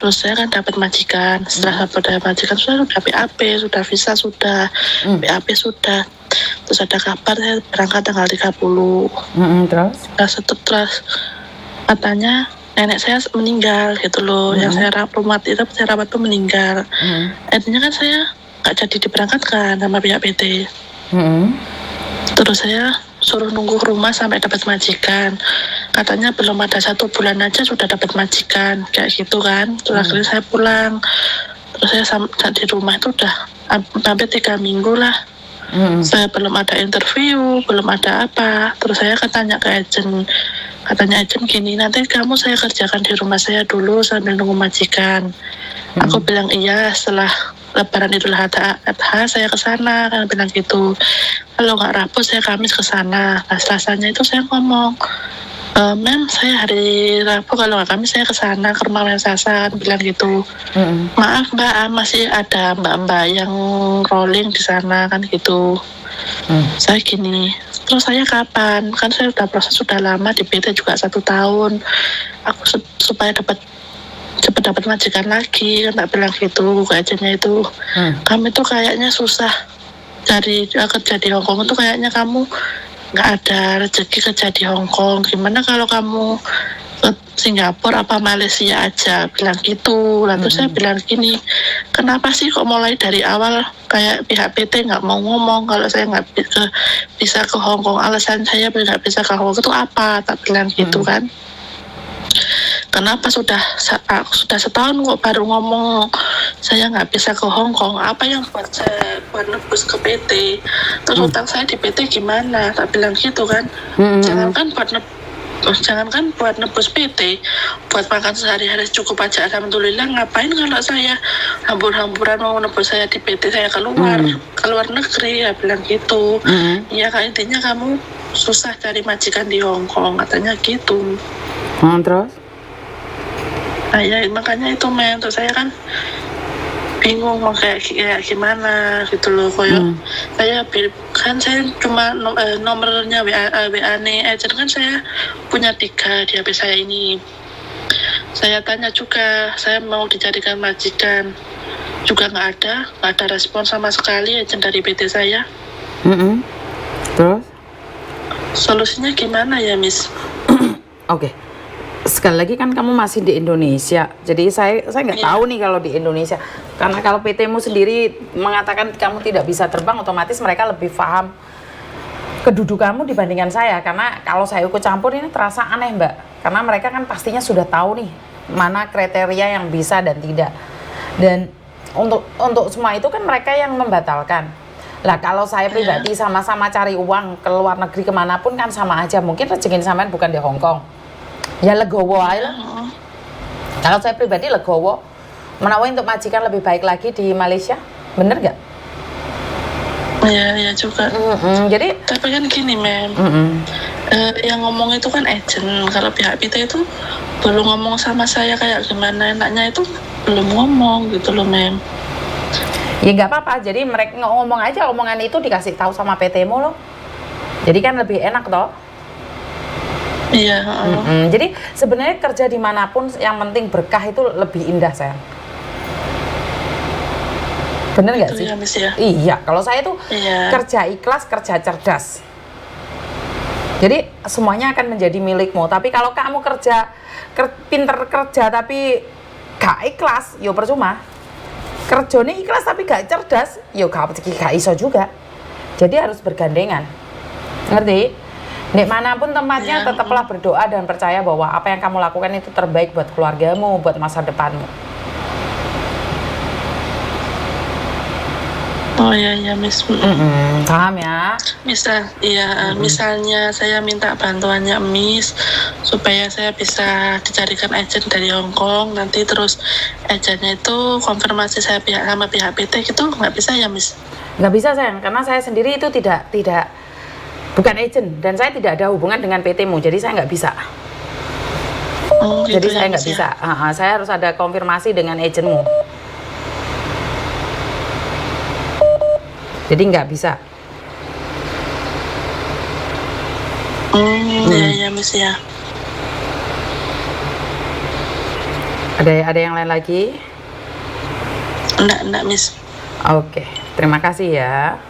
Terus saya kan dapat majikan. Setelah dapat majikan sudah BAP, sudah visa sudah, BAP sudah. Terus ada kabar saya berangkat tanggal 30. Terus katanya nenek saya meninggal gitu loh. Yang saya rawat itu meninggal. Akhirnya kan saya nggak jadi diberangkatkan sama pihak PT. Terus saya suruh nunggu rumah sampai dapat majikan. Katanya belum ada 1 bulan aja sudah dapat majikan kayak gitu kan. Terus akhirnya saya pulang. Terus saya di rumah itu udah hampir 3 minggu lah. Saya belum ada interview, belum ada apa. Terus saya tanya ke agent, katanya agent gini, nanti kamu saya kerjakan di rumah saya dulu sambil nunggu majikan. Aku bilang iya, setelah Lebaran Idul Adha saya ke sana, kan bilang gitu. Kalau nggak Rabu saya Kamis ke sana. Nah, Selasanya itu saya ngomong, Mem, saya hari Rabu, kalau nggak Kamis saya ke sana ke rumah Sasa, kan bilang gitu. Maaf Mbak, masih ada mbak-mbak yang rolling di sana kan gitu. Saya gini, terus saya kapan? Kan saya udah proses sudah lama di PT juga 1 tahun. Aku supaya cepat dapat majikan lagi, kan tak bilang gitu ke agennya itu. Kami tuh kayaknya susah cari kerja di Hongkong itu, kayaknya kamu nggak ada rezeki kerja di Hongkong. Gimana kalau kamu ke Singapura apa Malaysia aja, bilang gitu. Lalu saya bilang gini, kenapa sih kok mulai dari awal kayak pihak PT nggak mau ngomong kalau saya nggak bisa ke Hongkong, alasan saya nggak bisa ke Hongkong itu apa, tak bilang gitu kan. Kenapa sudah setahun kok baru ngomong saya nggak bisa ke Hongkong, apa yang buat nebus ke PT, terus utang saya di PT gimana, tak bilang gitu kan. Jangankan buat nebus PT, buat makan sehari-hari cukup aja alhamdulillah. Ngapain kalau saya hambur-hamburan mau nebus saya di PT, saya keluar negeri, ya bilang gitu. Ya kan, intinya kamu susah cari majikan di Hongkong, katanya gitu. Terus? Nah ya makanya itu terus saya kan bingung mau kayak gimana gitu loh. Saya cuma nomornya WA nih agent kan saya punya 3 di HP saya ini. Saya tanya juga, saya mau dicarikan majikan juga nggak ada respon sama sekali agent dari PT saya. Terus? Solusinya gimana ya, Miss? Oke. Sekali lagi kan kamu masih di Indonesia, jadi saya nggak tahu nih kalau di Indonesia, karena kalau PT-mu sendiri mengatakan kamu tidak bisa terbang, otomatis mereka lebih paham kedudukanmu dibandingkan saya. Karena kalau saya ikut campur ini terasa aneh Mbak, karena mereka kan pastinya sudah tahu nih mana kriteria yang bisa dan tidak, dan untuk semua itu kan mereka yang membatalkan. Lah kalau saya pribadi sama-sama cari uang ke luar negeri kemanapun kan sama aja, mungkin rezeki sampean bukan di Hongkong. Ya legowo aja lah. Kalau saya pribadi legowo, menawa untuk majikan lebih baik lagi di Malaysia, bener gak? Ya juga. Jadi tapi kan gini Mem, yang ngomong itu kan agent. Kalau pihak PT itu belum ngomong sama saya kayak gimana enaknya, itu belum ngomong gitu loh Mem. Ya nggak apa-apa, jadi mereka ngomong aja, omongan itu dikasih tahu sama PT-mu loh. Jadi kan lebih enak toh. Iya. Jadi sebenarnya kerja dimanapun yang penting berkah itu lebih indah sayang. Bener nggak sih? Ya. Iya, kalau saya tuh kerja ikhlas, kerja cerdas. Jadi semuanya akan menjadi milikmu. Tapi kalau kamu pinter kerja tapi gak ikhlas, yo percuma. Kerjanya ikhlas tapi gak cerdas, yo gak iso juga. Jadi harus bergandengan. Ngerti? Nek manapun tempatnya tetaplah berdoa dan percaya bahwa apa yang kamu lakukan itu terbaik buat keluargamu, buat masa depanmu. Oh ya Miss. Paham ya? Misalnya saya minta bantuannya Miss supaya saya bisa dicarikan agent dari Hongkong, nanti terus agentnya itu konfirmasi saya sama pihak PT gitu, nggak bisa ya Miss? Nggak bisa sayang, karena saya sendiri itu bukan agent dan saya tidak ada hubungan dengan PT-mu, jadi saya nggak bisa. Gitu jadi saya ya, nggak bisa. Saya harus ada konfirmasi dengan agentmu. Jadi nggak bisa. Ya Miss ya. Ada yang lain lagi? Enggak, Miss. Oke, terima kasih ya.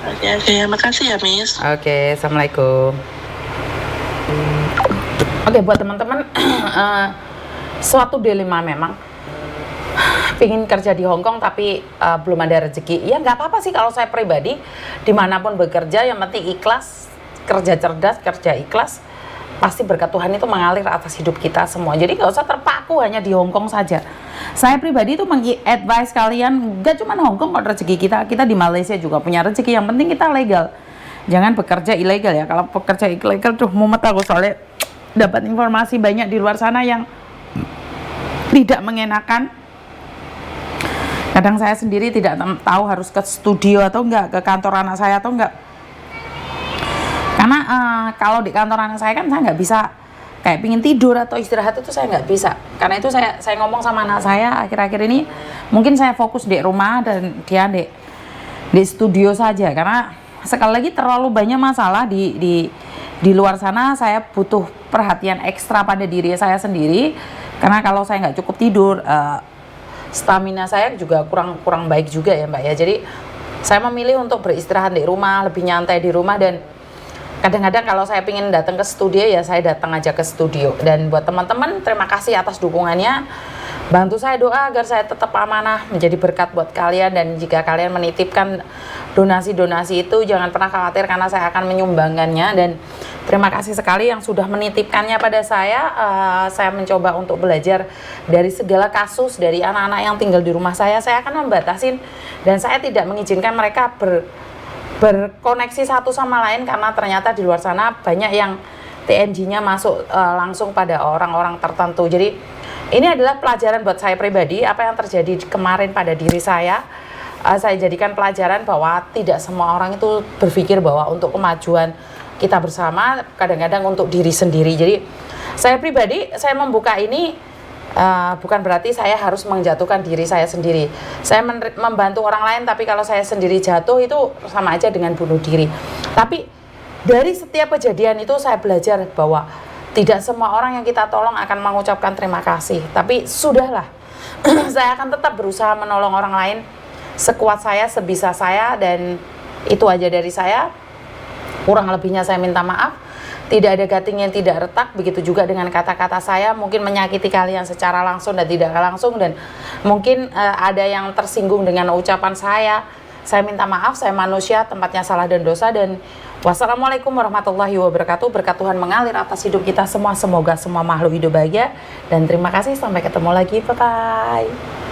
Oke, makasih ya, Miss. Oke, assalamualaikum. Oke, buat teman-teman, suatu dilema memang. Pingin kerja di Hong Kong tapi belum ada rezeki. Ya nggak apa-apa sih kalau saya pribadi, dimanapun bekerja, yang penting ikhlas, kerja cerdas, kerja ikhlas. Pasti berkat Tuhan itu mengalir atas hidup kita semua. Jadi nggak usah terpaku hanya di Hong Kong saja. Saya pribadi itu meng-advise kalian, nggak cuma Hong Kong kok rezeki kita di Malaysia juga punya rezeki. Yang penting kita legal. Jangan bekerja ilegal ya. Kalau bekerja ilegal tuh mumet aku, soalnya dapat informasi banyak di luar sana yang tidak mengenakan. Kadang saya sendiri tidak tahu harus ke studio atau enggak, ke kantor anak saya atau enggak. Karena kalau di kantor anak saya kan saya nggak bisa kayak pingin tidur atau istirahat, itu saya nggak bisa. Karena itu saya ngomong sama anak saya akhir-akhir ini, mungkin saya fokus di rumah dan dia di studio saja. Karena sekali lagi terlalu banyak masalah di luar sana. Saya butuh perhatian ekstra pada diri saya sendiri. Karena kalau saya nggak cukup tidur, stamina saya juga kurang baik juga ya Mbak ya. Jadi saya memilih untuk beristirahat di rumah, lebih nyantai di rumah. Dan kadang-kadang kalau saya ingin datang ke studio ya saya datang aja ke studio. Dan buat teman-teman, terima kasih atas dukungannya. Bantu saya doa agar saya tetap amanah, menjadi berkat buat kalian. Dan jika kalian menitipkan donasi-donasi itu, jangan pernah khawatir karena saya akan menyumbangkannya. Dan terima kasih sekali yang sudah menitipkannya pada saya. Saya mencoba untuk belajar dari segala kasus, dari anak-anak yang tinggal di rumah saya akan membatasin. Dan saya tidak mengizinkan mereka berkoneksi satu sama lain, karena ternyata di luar sana banyak yang TNG-nya masuk langsung pada orang-orang tertentu. Jadi ini adalah pelajaran buat saya pribadi. Apa yang terjadi kemarin pada diri saya jadikan pelajaran bahwa tidak semua orang itu berpikir bahwa untuk kemajuan kita bersama, kadang-kadang untuk diri sendiri. Jadi saya pribadi, saya membuka ini bukan berarti saya harus menjatuhkan diri saya sendiri. Saya membantu orang lain, tapi kalau saya sendiri jatuh itu sama aja dengan bunuh diri. Tapi dari setiap kejadian itu saya belajar bahwa tidak semua orang yang kita tolong akan mengucapkan terima kasih. Tapi sudahlah, saya akan tetap berusaha menolong orang lain sekuat saya, sebisa saya. Dan itu aja dari saya. Kurang lebihnya saya minta maaf. Tidak ada gating yang tidak retak. Begitu juga dengan kata-kata saya mungkin menyakiti kalian secara langsung dan tidak langsung. Dan mungkin ada yang tersinggung dengan ucapan saya. Saya minta maaf, saya manusia, tempatnya salah dan dosa. Dan wassalamualaikum warahmatullahi wabarakatuh. Berkat Tuhan mengalir atas hidup kita semua. Semoga semua makhluk hidup bahagia. Dan terima kasih, sampai ketemu lagi. Bye-bye.